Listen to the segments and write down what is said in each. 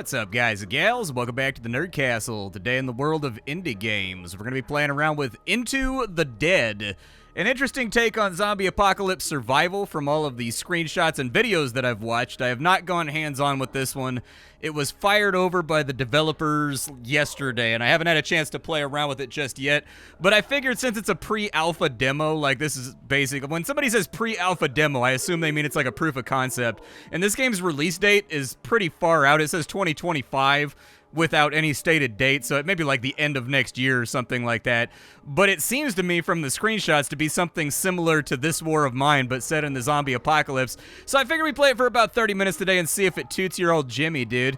What's up, guys and gals? Welcome back to the Nerd Castle. Today in the world of indie games, we're going to be playing around with Into the Dead. An interesting take on zombie apocalypse survival from all of the screenshots and videos that I've watched. I have not gone hands-on with this one. It was fired over by the developers yesterday, and I haven't had a chance to play around with it just yet. But I figured since it's a pre-alpha demo, like this is basic. When somebody says pre-alpha demo, I assume they mean it's like a proof of concept. And this game's release date is pretty far out. It says 2025. Without any stated date, so it may be like the end of next year or something like that. But it seems to me from the screenshots to be something similar to This War of Mine, but set in the zombie apocalypse. So I figured we'd play it for about 30 minutes today and see if it toots your old Jimmy, dude.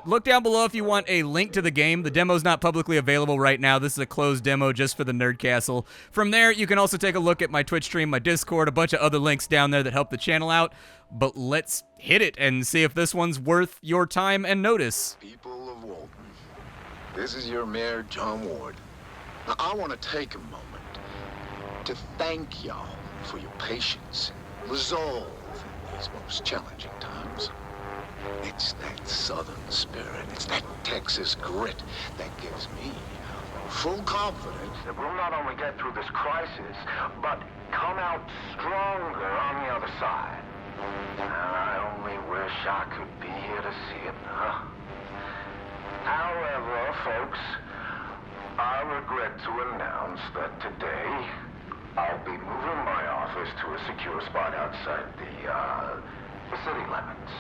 Look down below if you want a link to the game. The demo's not publicly available right now. This is a closed demo just for the Nerd Castle. From there, you can also take a look at my Twitch stream, my Discord, a bunch of other links down there that help the channel out. But let's hit it and see if this one's worth your time and notice. People of Walton, this is your mayor, John Ward. Now, I want to take a moment to thank y'all for your patience and resolve in these most challenging times. It's that Southern spirit, it's that Texas grit that gives me full confidence that we'll not only get through this crisis, but come out stronger on the other side. I only wish I could be here to see it, huh? However, folks, I regret to announce that today I'll be moving my office to a secure spot outside the city limits.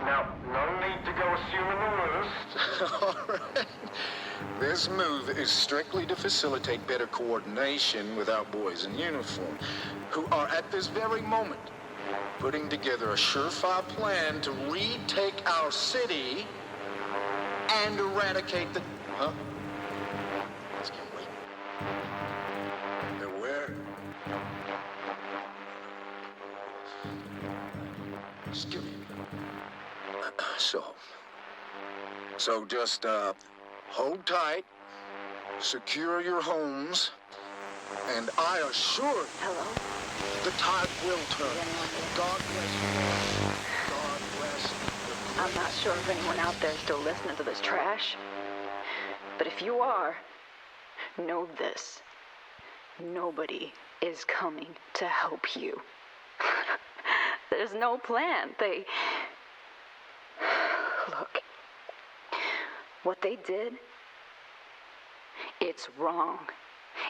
Now, no need to go assuming the worst. All right. This move is strictly to facilitate better coordination with our boys in uniform, who are at this very moment putting together a surefire plan to retake our city and eradicate the... Huh? Let's get waiting. They're where? Just give me a minute. So just, hold tight, secure your homes, and I assure you... Hello? The tide will turn. God bless you. God bless you. I'm not sure if anyone out there is still listening to this trash. But if you are, know this. Nobody is coming to help you. There's no plan. Look. What they did, it's wrong.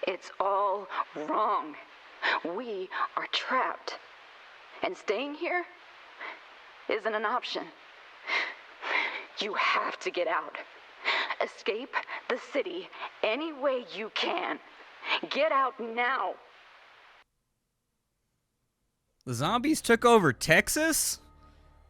It's all wrong. We are trapped, and staying here isn't an option. You have to get out. Escape the city any way you can. Get out now. The zombies took over Texas?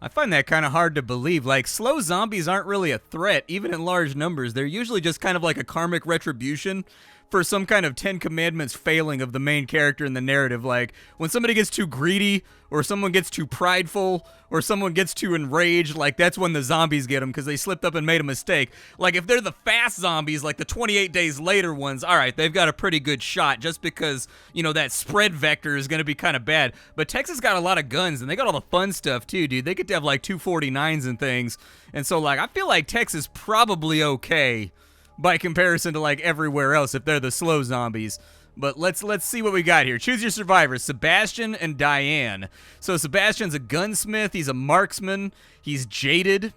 I find that kind of hard to believe. Like, slow zombies aren't really a threat, even in large numbers. They're usually just kind of like a karmic retribution for some kind of 10 Commandments failing of the main character in the narrative. Like, when somebody gets too greedy, or someone gets too prideful, or someone gets too enraged, like, that's when the zombies get them, because they slipped up and made a mistake. Like, if they're the fast zombies, like the 28 days later ones, alright, they've got a pretty good shot, just because, you know, that spread vector is going to be kind of bad. But Texas got a lot of guns, and they got all the fun stuff, too, dude. They get to have, like, 249s and things. And so, like, I feel like Texas probably okay by comparison to like everywhere else if they're the slow zombies. But let's see what we got here. Choose your survivors, Sebastian and Diane. So Sebastian's a gunsmith, he's a marksman, he's jaded.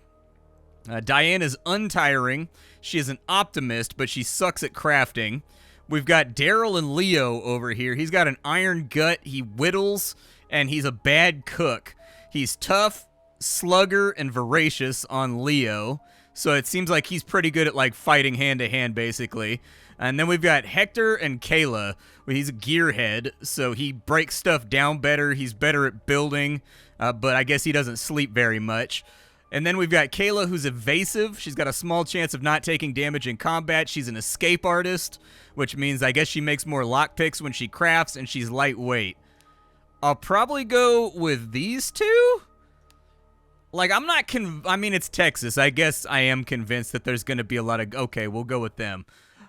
Diane is untiring. She is an optimist, but she sucks at crafting. We've got Daryl and Leo over here. He's got an iron gut, he whittles, and he's a bad cook. He's tough, slugger, and voracious on Leo. So it seems like he's pretty good at, like, fighting hand-to-hand, basically. And then we've got Hector and Kayla. Well, he's a gearhead, so he breaks stuff down better. He's better at building, but I guess he doesn't sleep very much. And then we've got Kayla, who's evasive. She's got a small chance of not taking damage in combat. She's an escape artist, which means I guess she makes more lockpicks when she crafts, and she's lightweight. I'll probably go with these two. Like, I'm not I mean, it's Texas. I guess I am convinced that there's going to be a lot of... Okay, we'll go with them.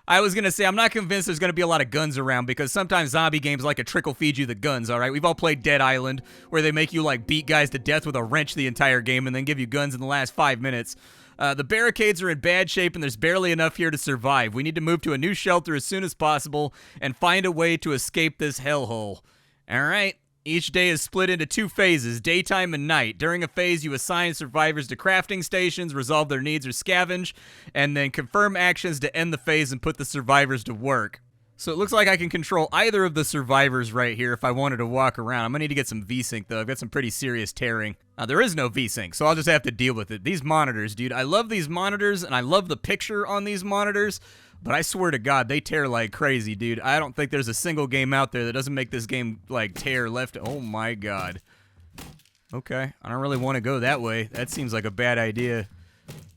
I was going to say, I'm not convinced there's going to be a lot of guns around because sometimes zombie games like to trickle feed you the guns, all right? We've all played Dead Island where they make you, like, beat guys to death with a wrench the entire game and then give you guns in the last 5 minutes. The barricades are in bad shape and there's barely enough here to survive. We need to move to a new shelter as soon as possible and find a way to escape this hellhole. All right. Each day is split into 2 phases, daytime and night. During a phase, you assign survivors to crafting stations, resolve their needs or scavenge, and then confirm actions to end the phase and put the survivors to work. So it looks like I can control either of the survivors right here if I wanted to walk around. I'm going to need to get some VSync, though. I've got some pretty serious tearing. There is no VSync, so I'll just have to deal with it. These monitors, dude. I love these monitors, and I love the picture on these monitors, but I swear to God, they tear like crazy, dude. I don't think there's a single game out there that doesn't make this game, like, tear left. Oh, my God. Okay. I don't really want to go that way. That seems like a bad idea.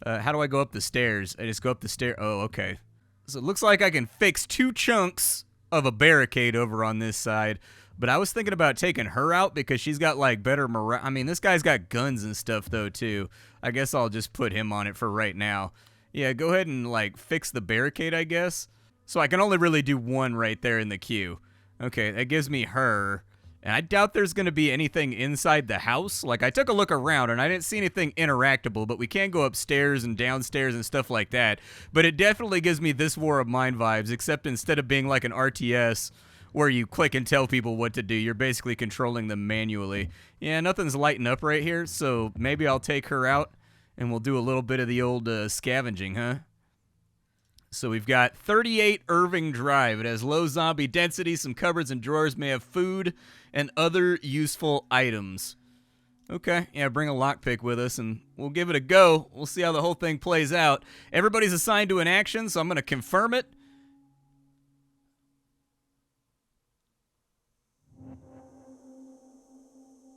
How do I go up the stairs? I just go up the stair. Oh, okay. So it looks like I can fix 2 chunks of a barricade over on this side. But I was thinking about taking her out because she's got, like, better morale. I mean, this guy's got guns and stuff, though, too. I guess I'll just put him on it for right now. Yeah, go ahead and, like, fix the barricade, I guess. So I can only really do 1 right there in the queue. Okay, that gives me her. And I doubt there's going to be anything inside the house. Like, I took a look around, and I didn't see anything interactable, but we can go upstairs and downstairs and stuff like that. But it definitely gives me This War of Mine vibes, except instead of being like an RTS where you click and tell people what to do, you're basically controlling them manually. Yeah, nothing's lighting up right here, so maybe I'll take her out, and we'll do a little bit of the old scavenging, huh? So we've got 38 Irving Drive. It has low zombie density. Some cupboards and drawers may have food and other useful items. Okay, yeah, bring a lockpick with us, and we'll give it a go. We'll see how the whole thing plays out. Everybody's assigned to an action, so I'm going to confirm it.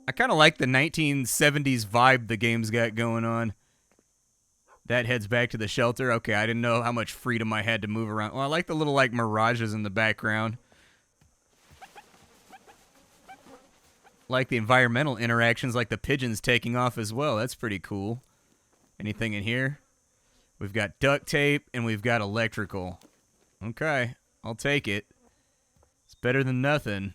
I kind of like the 1970s vibe the game's got going on. That heads back to the shelter. Okay, I didn't know how much freedom I had to move around. Well, I like the little, like, mirages in the background. Like the environmental interactions, like the pigeons taking off as well. That's pretty cool. Anything in here? We've got duct tape, and we've got electrical. Okay, I'll take it. It's better than nothing.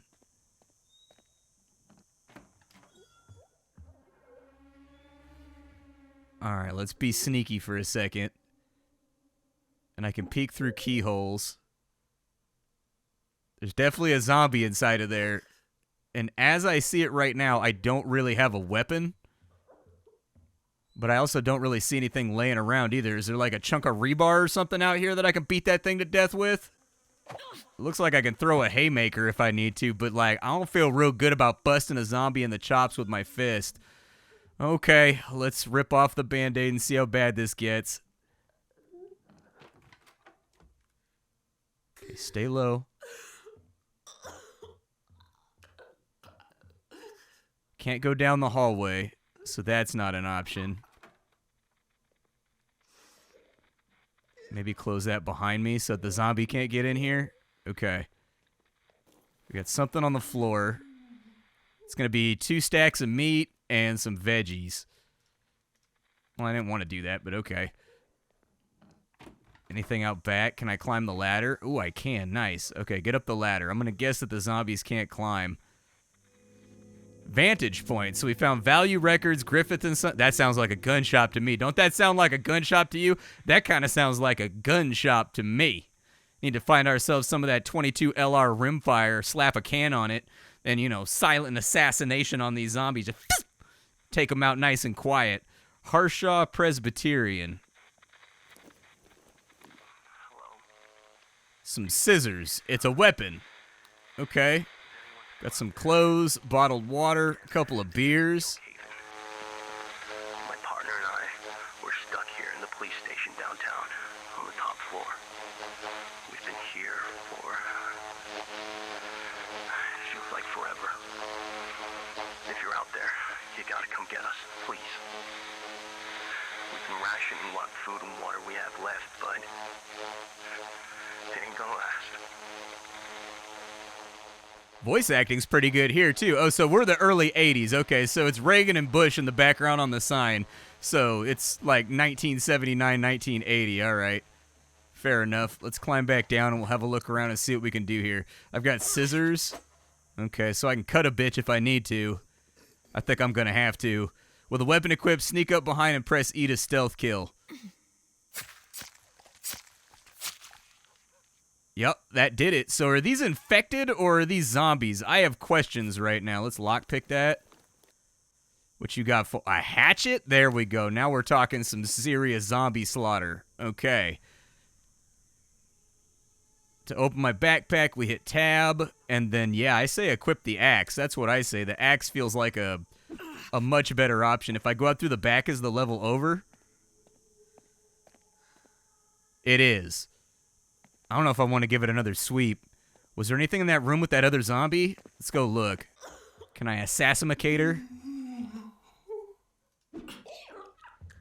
Alright, let's be sneaky for a second. And I can peek through keyholes. There's definitely a zombie inside of there. And as I see it right now, I don't really have a weapon. But I also don't really see anything laying around either. Is there like a chunk of rebar or something out here that I can beat that thing to death with? It looks like I can throw a haymaker if I need to, but like I don't feel real good about busting a zombie in the chops with my fist. Okay, let's rip off the band-aid and see how bad this gets. Okay, stay low. Can't go down the hallway, so that's not an option. Maybe close that behind me so the zombie can't get in here. Okay. We got something on the floor. It's going to be 2 stacks of meat and some veggies. Well, I didn't want to do that, but okay. Anything out back? Can I climb the ladder? Ooh, I can. Nice. Okay, get up the ladder. I'm going to guess that the zombies can't climb. Vantage point. So we found value records, Griffith and Son. That sounds like a gun shop to me. Don't that sound like a gun shop to you? That kind of sounds like a gun shop to me. Need to find ourselves some of that 22 LR rimfire, slap a can on it, and, you know, silent assassination on these zombies. Just take them out nice and quiet. Harshaw Presbyterian. Some scissors. It's a weapon. Okay. Got some clothes, bottled water, a couple of beers. My partner and I were stuck here in the police station downtown on the top floor. We've been here for feels like forever. If you're out there, you gotta come get us, please. We've been rationing what food and water we have left, but it ain't gonna last. Voice acting's pretty good here, too. Oh, so we're the early 80s. Okay, so it's Reagan and Bush in the background on the sign. So it's like 1979, 1980. All right. Fair enough. Let's climb back down and we'll have a look around and see what we can do here. I've got scissors. Okay, so I can cut a bitch if I need to. I think I'm going to have to. With a weapon equipped, sneak up behind and press E to stealth kill. Yep, that did it. So are these infected or are these zombies? I have questions right now. Let's lockpick that. What you got for a hatchet? There we go. Now we're talking some serious zombie slaughter. Okay. To open my backpack, we hit tab, and then, yeah, I say equip the axe. That's what I say. The axe feels like a much better option. If I go out through the back, is the level over? It is. I don't know if I want to give it another sweep. Was there anything in that room with that other zombie? Let's go look. Can I assassinate her?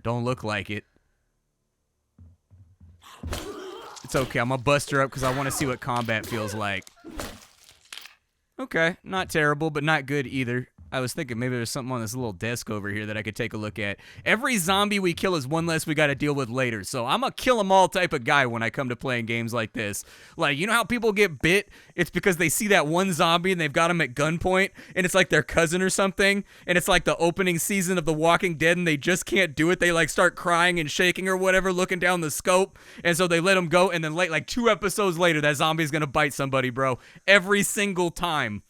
Don't look like it. It's okay. I'm gonna bust her up because I want to see what combat feels like. Okay, not terrible, but not good either. I was thinking maybe there's something on this little desk over here that I could take a look at. Every zombie we kill is one less we got to deal with later. So I'm a kill 'em all type of guy when I come to playing games like this. Like, you know how people get bit? It's because they see that one zombie and they've got him at gunpoint and it's like their cousin or something. And it's like the opening season of The Walking Dead and they just can't do it. They like start crying and shaking or whatever, looking down the scope. And so they let him go. And then like 2 episodes later, that zombie's going to bite somebody, bro. Every single time.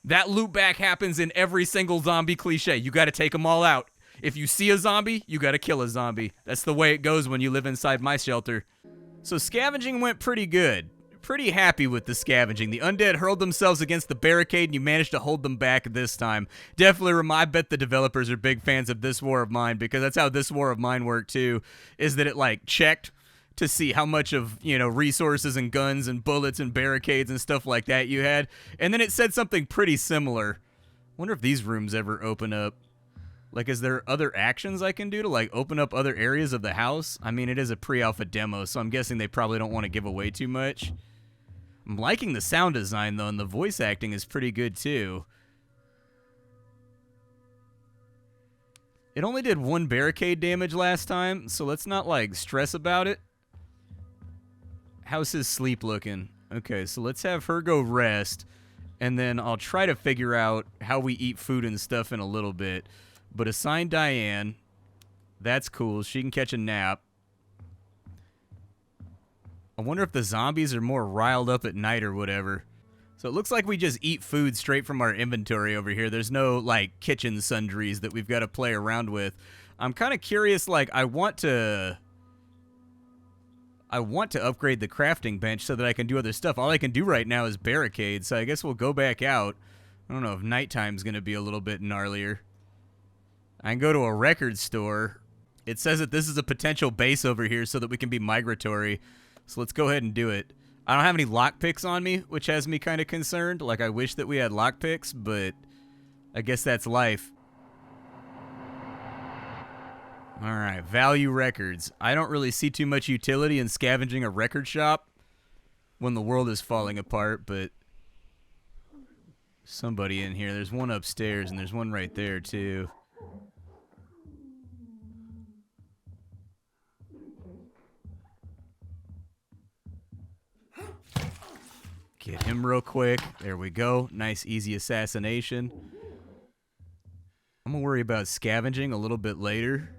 That loop back happens in every single zombie cliche. You got to take them all out. If you see a zombie, you got to kill a zombie. That's the way it goes when you live inside my shelter. So scavenging went pretty good. Pretty happy with the scavenging. The undead hurled themselves against the barricade and you managed to hold them back this time. Definitely, I bet the developers are big fans of This War of Mine because that's how This War of Mine worked too, is that it like checked to see how much of, you know, resources and guns and bullets and barricades and stuff like that you had. And then it said something pretty similar. Wonder if these rooms ever open up. Like, is there other actions I can do to, like, open up other areas of the house? I mean, it is a pre-alpha demo, so I'm guessing they probably don't want to give away too much. I'm liking the sound design, though, and the voice acting is pretty good, too. It only did 1 barricade damage last time, so let's not, like, stress about it. How's his sleep looking? Okay, so let's have her go rest, and then I'll try to figure out how we eat food and stuff in a little bit. But assign Diane. That's cool. She can catch a nap. I wonder if the zombies are more riled up at night or whatever. So it looks like we just eat food straight from our inventory over here. There's no, like, kitchen sundries that we've got to play around with. I'm kind of curious, like, I want to upgrade the crafting bench so that I can do other stuff. All I can do right now is barricades, so I guess we'll go back out. I don't know if nighttime's going to be a little bit gnarlier. I can go to a record store. It says that this is a potential base over here so that we can be migratory. So let's go ahead and do it. I don't have any lockpicks on me, which has me kind of concerned. Like, I wish that we had lockpicks, but I guess that's life. All right, value records. I don't really see too much utility in scavenging a record shop when the world is falling apart, but somebody in here. There's one upstairs, and there's one right there, too. Get him real quick. There we go. Nice, easy assassination. I'm going to worry about scavenging a little bit later.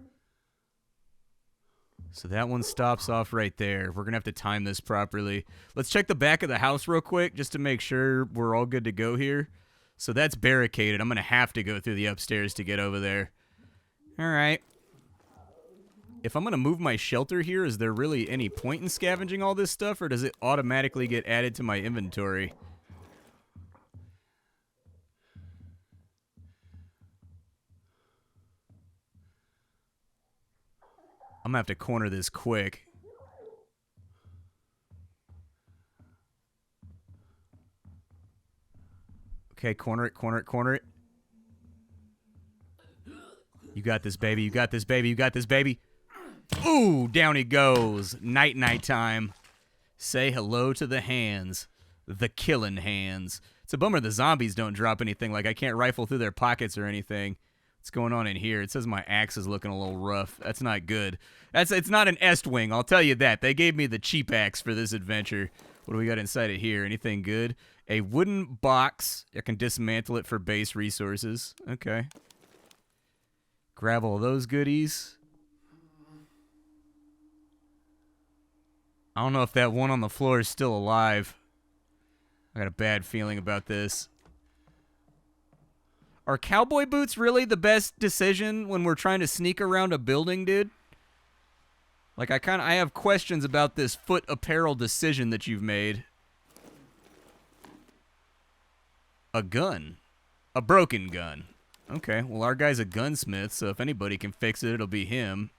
So that one stops off right there. We're going to have to time this properly. Let's check the back of the house real quick just to make sure we're all good to go here. So that's barricaded. I'm going to have to go through the upstairs to get over there. All right. If I'm going to move my shelter here, is there really any point in scavenging all this stuff, or does it automatically get added to my inventory? I'm going to have to corner this quick. Okay, corner it, corner it, corner it. You got this, baby. You got this, baby. You got this, baby. Ooh, down he goes. Night time. Say hello to the hands. The killing hands. It's a bummer the zombies don't drop anything. Like, I can't rifle through their pockets or anything. What's going on in here? It says my axe is looking a little rough. That's not good. It's not an Est-wing, I'll tell you that. They gave me the cheap axe for this adventure. What do we got inside of here? Anything good? A wooden box. I can dismantle it for base resources. Okay. Grab all those goodies. I don't know if that one on the floor is still alive. I got a bad feeling about this. Are cowboy boots really the best decision when we're trying to sneak around a building, dude? Like, I have questions about this foot apparel decision that you've made. A gun. A broken gun. Okay, well, our guy's a gunsmith, so if anybody can fix it, it'll be him.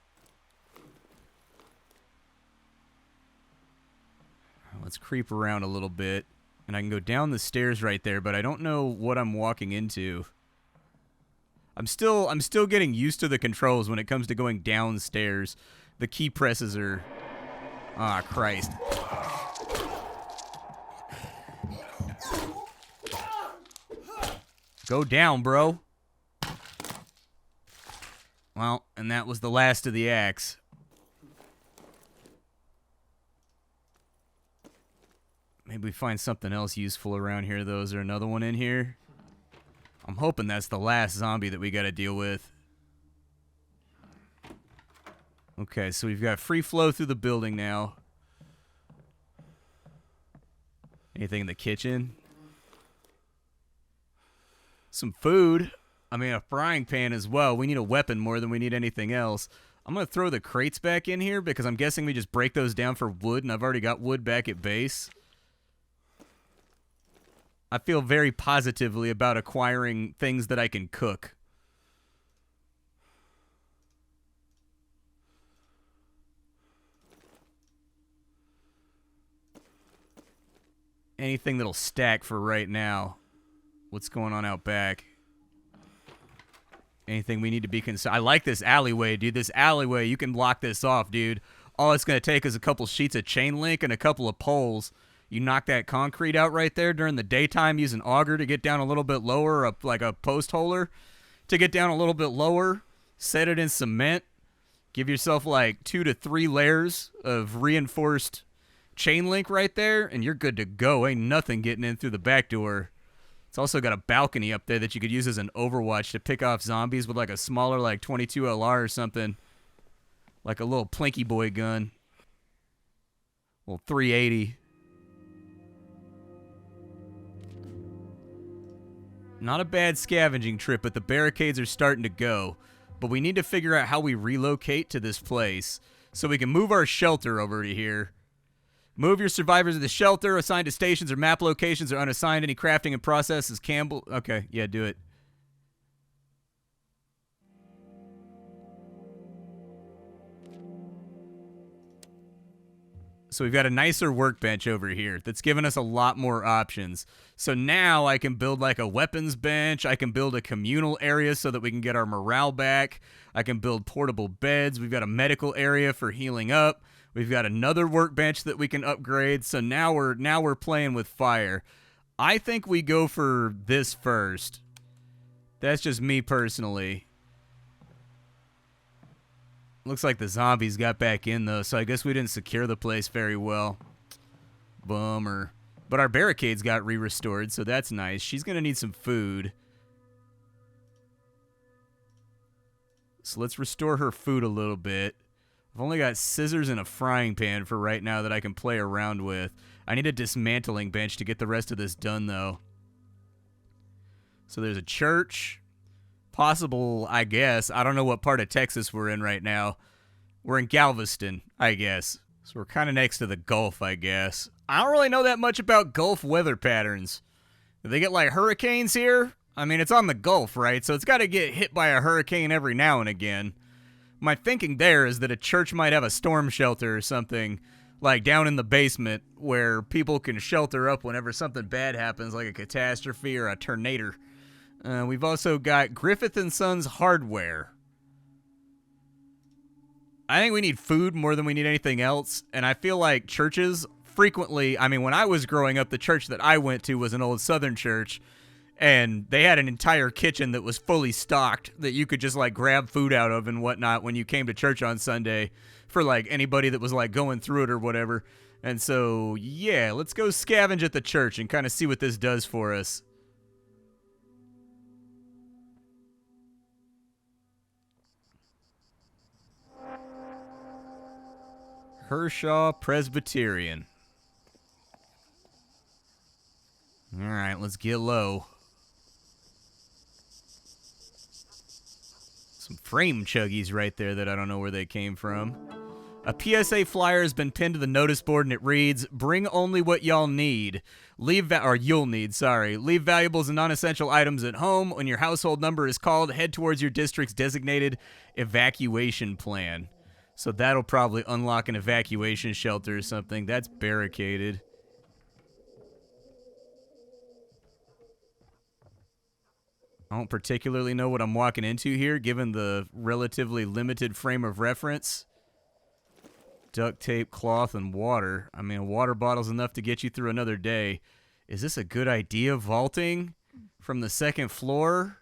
Let's creep around a little bit. And I can go down the stairs right there, but I don't know what I'm walking into. I'm still getting used to the controls when it comes to going downstairs. The key presses are... Ah, Christ. Go down, bro. Well, and that was the last of the axe. Maybe we find something else useful around here, though. Is there another one in here? I'm hoping that's the last zombie that we got to deal with. Okay, so we've got free flow through the building now. Anything in the kitchen? Some food. I mean, a frying pan as well. We need a weapon more than we need anything else. I'm going to throw the crates back in here because I'm guessing we just break those down for wood, and I've already got wood back at base. I feel very positively about acquiring things that I can cook. Anything that'll stack for right now. What's going on out back? Anything we need to be concerned? I like this alleyway, dude. This alleyway, you can block this off, dude. All it's going to take is a couple sheets of chain link and a couple of poles. You knock that concrete out right there during the daytime, use an auger to get down a little bit lower, like a post holer to get down a little bit lower. Set it in cement. Give yourself like 2 to 3 layers of reinforced chain link right there, and you're good to go. Ain't nothing getting in through the back door. It's also got a balcony up there that you could use as an overwatch to pick off zombies with like a smaller like 22 LR or something. Like a little Plinky Boy gun. Well, 380. Not a bad scavenging trip, but the barricades are starting to go. But we need to figure out how we relocate to this place so we can move our shelter over to here. Move your survivors to the shelter, assigned to stations or map locations, or unassigned. Any crafting and processes. Campbell. Okay, yeah, do it. So we've got a nicer workbench over here that's given us a lot more options. So now I can build like a weapons bench. I can build a communal area so that we can get our morale back. I can build portable beds. We've got a medical area for healing up. We've got another workbench that we can upgrade. So now we're playing with fire. I think we go for this first. That's just me personally. Looks like the zombies got back in, though, so I guess we didn't secure the place very well. Bummer. But our barricades got re-restored, so that's nice. She's going to need some food. So let's restore her food a little bit. I've only got scissors and a frying pan for right now that I can play around with. I need a dismantling bench to get the rest of this done, though. So there's a church. Possible, I guess. I don't know what part of Texas we're in right now. We're in Galveston, I guess. So we're kind of next to the Gulf, I guess. I don't really know that much about Gulf weather patterns. Do they get like hurricanes here? I mean, it's on the Gulf, right? So it's got to get hit by a hurricane every now and again. My thinking there is that a church might have a storm shelter or something, like down in the basement, where people can shelter up whenever something bad happens, like a catastrophe or a tornado. We've also got Griffith & Sons hardware. I think we need food more than we need anything else, and I feel like churches frequently, I mean, when I was growing up, the church that I went to was an old Southern church, and they had an entire kitchen that was fully stocked that you could just, like, grab food out of and whatnot when you came to church on Sunday for, like, anybody that was, like, going through it or whatever. And so, yeah, let's go scavenge at the church and kind of see what this does for us. Hershaw Presbyterian. Alright, let's get low. Some frame chuggies right there that I don't know where they came from. A PSA flyer has been pinned to the notice board and it reads, "Bring only what y'all need. You'll need, sorry. Leave valuables and non-essential items at home. When your household number is called, head towards your district's designated evacuation plan." So that'll probably unlock an evacuation shelter or something. That's barricaded. I don't particularly know what I'm walking into here, given the relatively limited frame of reference. Duct tape, cloth, and water. I mean, a water bottle's enough to get you through another day. Is this a good idea, vaulting from the second floor?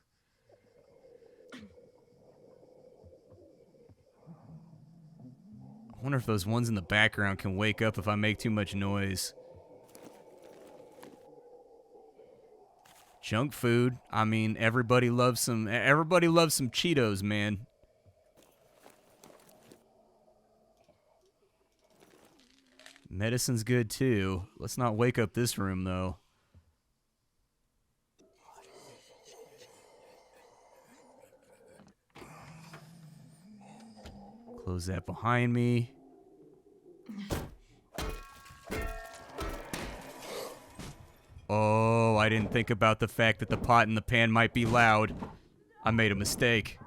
I wonder if those ones in the background can wake up if I make too much noise. Junk food. I mean, everybody loves some Cheetos, man. Medicine's good too. Let's not wake up this room though. Close that behind me. Oh, I didn't think about the fact that the pot in the pan might be loud. I made a mistake.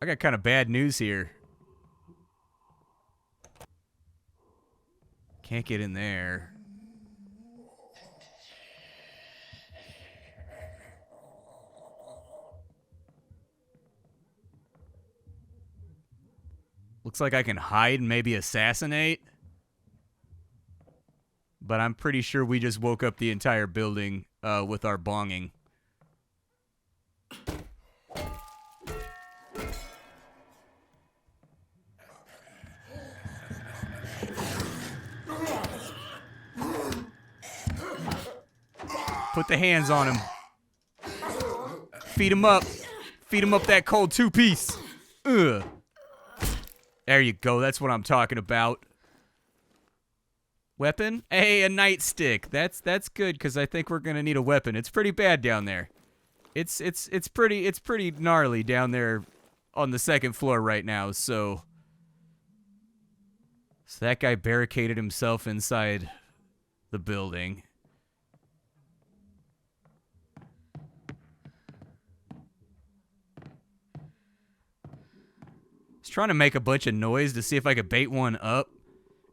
I got kind of bad news here. Can't get in there. Looks like I can hide and maybe assassinate. But I'm pretty sure we just woke up the entire building with our bonging. Put the hands on him. Feed him up. Feed him up that cold two-piece. Ugh. There you go. That's what I'm talking about. Weapon? Hey, a nightstick. That's good because I think we're gonna need a weapon. It's pretty bad down there. It's pretty gnarly down there on the second floor right now. So that guy barricaded himself inside the building. Trying to make a bunch of noise to see if I could bait one up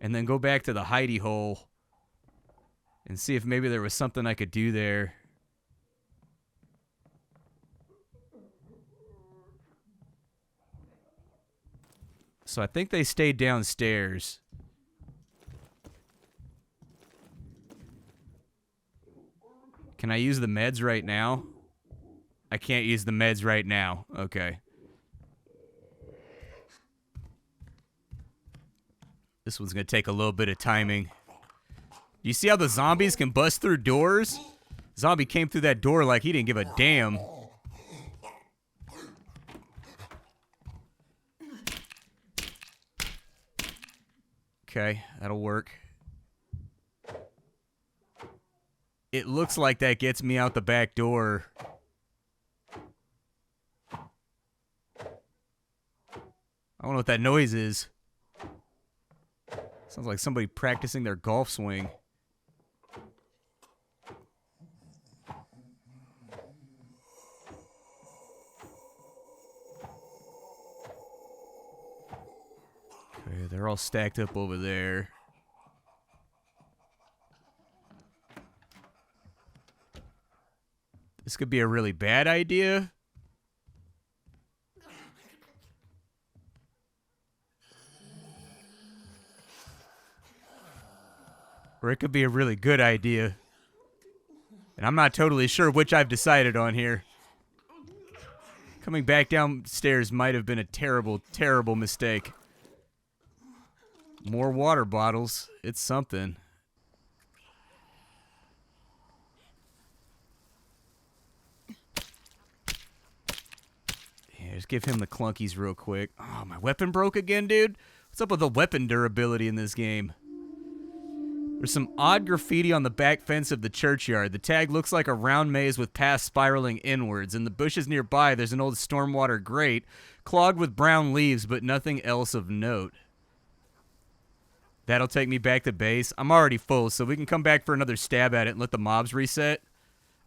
and then go back to the hidey hole and see if maybe there was something I could do there. So I think they stayed downstairs. Can I use the meds right now? I can't use the meds right now. Okay. This one's going to take a little bit of timing. You see how the zombies can bust through doors? Zombie came through that door like he didn't give a damn. Okay, that'll work. It looks like that gets me out the back door. I don't know what that noise is. Sounds like somebody practicing their golf swing. Okay, they're all stacked up over there. This could be a really bad idea. Or it could be a really good idea. And I'm not totally sure which I've decided on here. Coming back downstairs might have been a terrible, terrible mistake. More water bottles. It's something. Yeah, just give him the clunkies real quick. Oh, my weapon broke again, dude? What's up with the weapon durability in this game? There's some odd graffiti on the back fence of the churchyard. The tag looks like a round maze with paths spiraling inwards. In the bushes nearby, there's an old stormwater grate clogged with brown leaves, but nothing else of note. That'll take me back to base. I'm already full, so we can come back for another stab at it and let the mobs reset.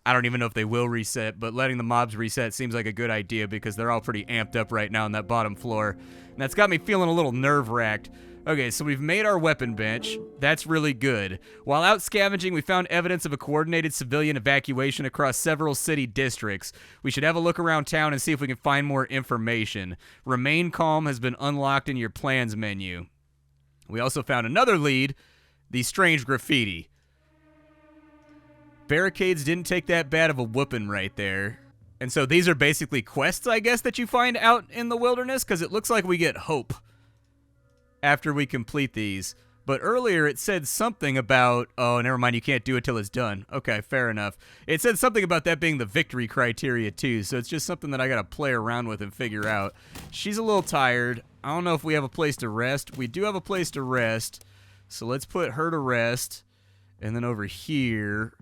I don't even know if they will reset, but letting the mobs reset seems like a good idea because they're all pretty amped up right now on that bottom floor. And that's got me feeling a little nerve-wracked. Okay, so we've made our weapon bench. That's really good. While out scavenging, we found evidence of a coordinated civilian evacuation across several city districts. We should have a look around town and see if we can find more information. Remain calm has been unlocked in your plans menu. We also found another lead, the strange graffiti. Barricades didn't take that bad of a whooping right there. And so these are basically quests, I guess, that you find out in the wilderness, because it looks like we get hope after we complete these. But earlier it said something about, oh, never mind, you can't do it till it's done. Okay, fair enough. It said something about that being the victory criteria too, so it's just something that I gotta play around with and figure out. She's a little tired. I don't know if we have a place to rest. We do have a place to rest, so let's put her to rest. And then over here,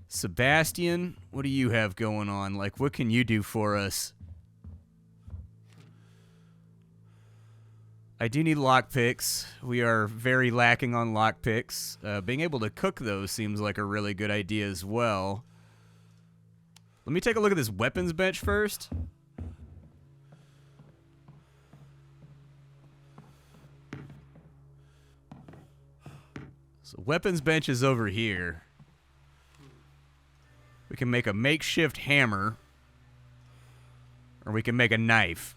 Sebastian, what do you have going on? Like, what can you do for us? I do need lockpicks. We are very lacking on lockpicks. Being able to cook those seems like a really good idea as well. Let me take a look at this weapons bench first. So weapons bench is over here. We can make a makeshift hammer, or we can make a knife.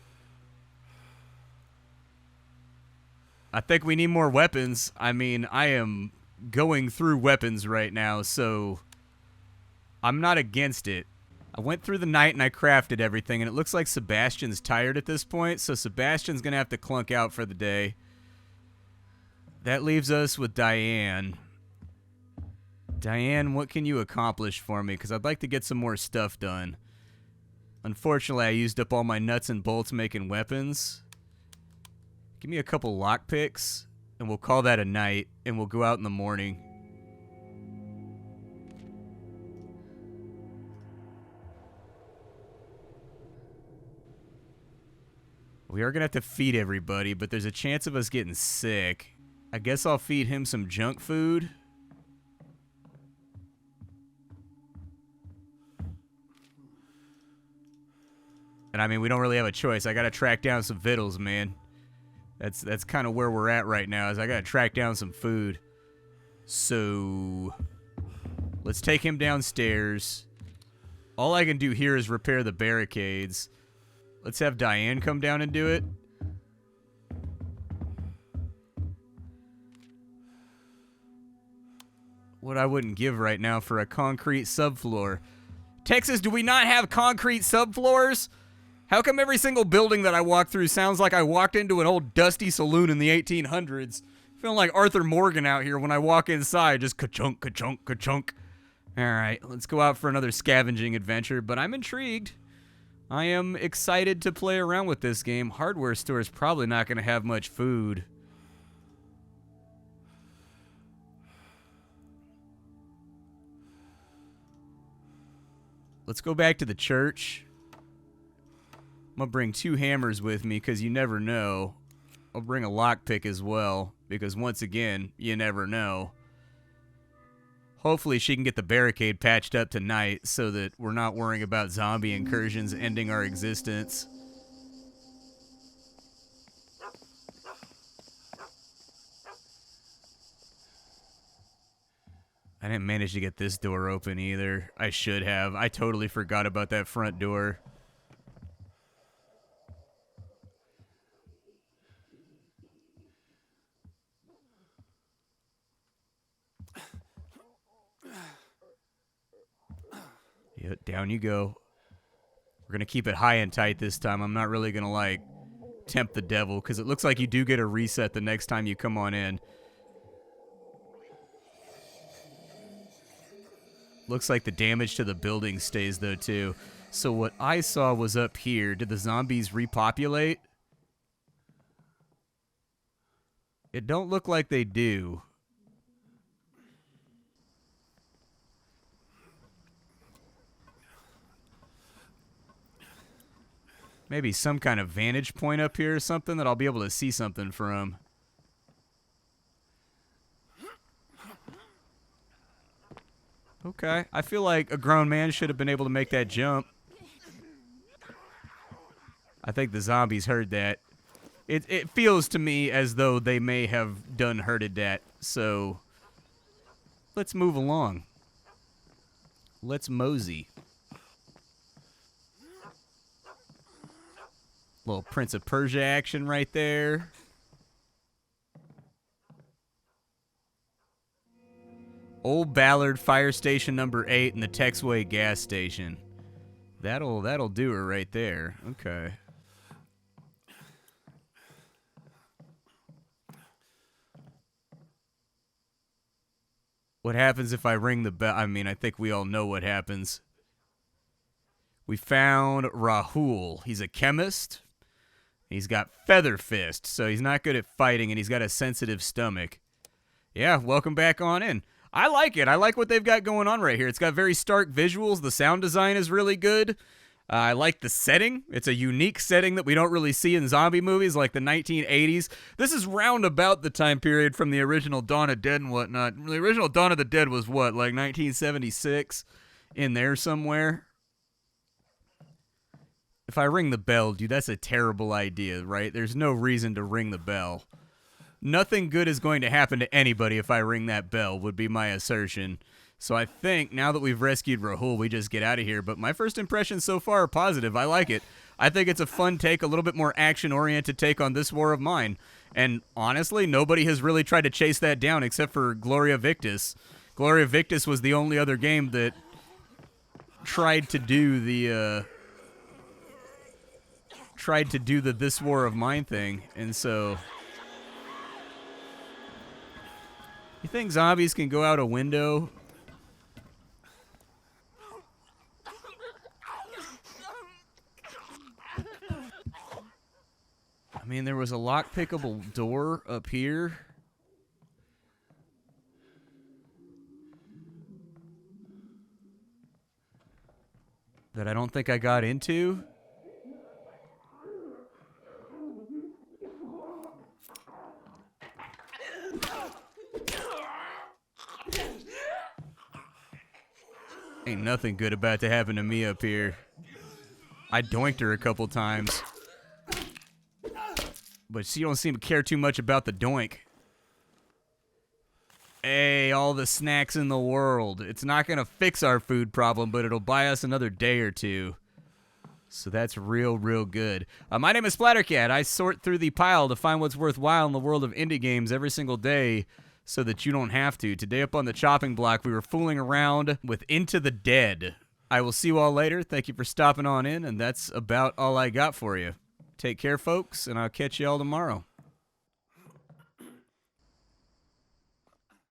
I think we need more weapons. I mean, I am going through weapons right now, so I'm not against it. I went through the night and I crafted everything, and it looks like Sebastian's tired at this point, so Sebastian's going to have to clunk out for the day. That leaves us with Diane. Diane, what can you accomplish for me? Because I'd like to get some more stuff done. Unfortunately, I used up all my nuts and bolts making weapons. Give me a couple lockpicks, and we'll call that a night, and we'll go out in the morning. We are going to have to feed everybody, but there's a chance of us getting sick. I guess I'll feed him some junk food. And I mean, we don't really have a choice. I got to track down some victuals, man. That's kind of where we're at right now, is I got to track down some food. So let's take him downstairs. All I can do here is repair the barricades. Let's have Diane come down and do it. What I wouldn't give right now for a concrete subfloor. Texas, do we not have concrete subfloors? How come every single building that I walk through sounds like I walked into an old dusty saloon in the 1800s? Feeling like Arthur Morgan out here when I walk inside, just ka-chunk, ka-chunk, ka-chunk. Alright, let's go out for another scavenging adventure, but I'm intrigued. I am excited to play around with this game. Hardware store is probably not going to have much food. Let's go back to the church. I'm going to bring 2 hammers with me because you never know. I'll bring a lockpick as well because once again, you never know. Hopefully she can get the barricade patched up tonight so that we're not worrying about zombie incursions ending our existence. I didn't manage to get this door open either. I should have. I totally forgot about that front door. Yeah, down you go. We're going to keep it high and tight this time. I'm not really going to, like, tempt the devil, because it looks like you do get a reset the next time you come on in. Looks like the damage to the building stays, though, too. So what I saw was up here. Did the zombies repopulate? It don't look like they do. Maybe some kind of vantage point up here or something that I'll be able to see something from. Okay, I feel like a grown man should have been able to make that jump. I think the zombies heard that. It feels to me as though they may have done hearded that. So let's move along. Let's mosey. Little Prince of Persia action right there. Old Ballard Fire Station number 8 and the Texway gas station. That'll do her right there. Okay. What happens if I ring the bell? I mean, I think we all know what happens. We found Rahul. He's a chemist. He's got Feather Fist, so he's not good at fighting, and he's got a sensitive stomach. Yeah, welcome back on in. I like it. I like what they've got going on right here. It's got very stark visuals. The sound design is really good. I like the setting. It's a unique setting that we don't really see in zombie movies like the 1980s. This is round about the time period from the original Dawn of Dead and whatnot. The original Dawn of the Dead was what, like 1976? In there somewhere? If I ring the bell, dude, that's a terrible idea, right? There's no reason to ring the bell. Nothing good is going to happen to anybody if I ring that bell, would be my assertion. So I think now that we've rescued Rahul, we just get out of here. But my first impressions so far are positive. I like it. I think it's a fun take, a little bit more action-oriented take on this war of mine. And honestly, nobody has really tried to chase that down except for Gloria Victis. Gloria Victis was the only other game that tried to do the This War of Mine thing. And so, you think zombies can go out a window? I mean, there was a lock-pickable door up here. That I don't think I got into. Ain't nothing good about to happen to me up here. I doinked her a couple times. But she don't seem to care too much about the doink. Hey, all the snacks in the world. It's not going to fix our food problem, but it'll buy us another day or two. So that's real, real good. My name is Splattercat. I sort through the pile to find what's worthwhile in the world of indie games every single day so that you don't have to. Today up on the chopping block, we were fooling around with Into the Dead. I will see you all later. Thank you for stopping on in, and that's about all I got for you. Take care, folks, and I'll catch you all tomorrow.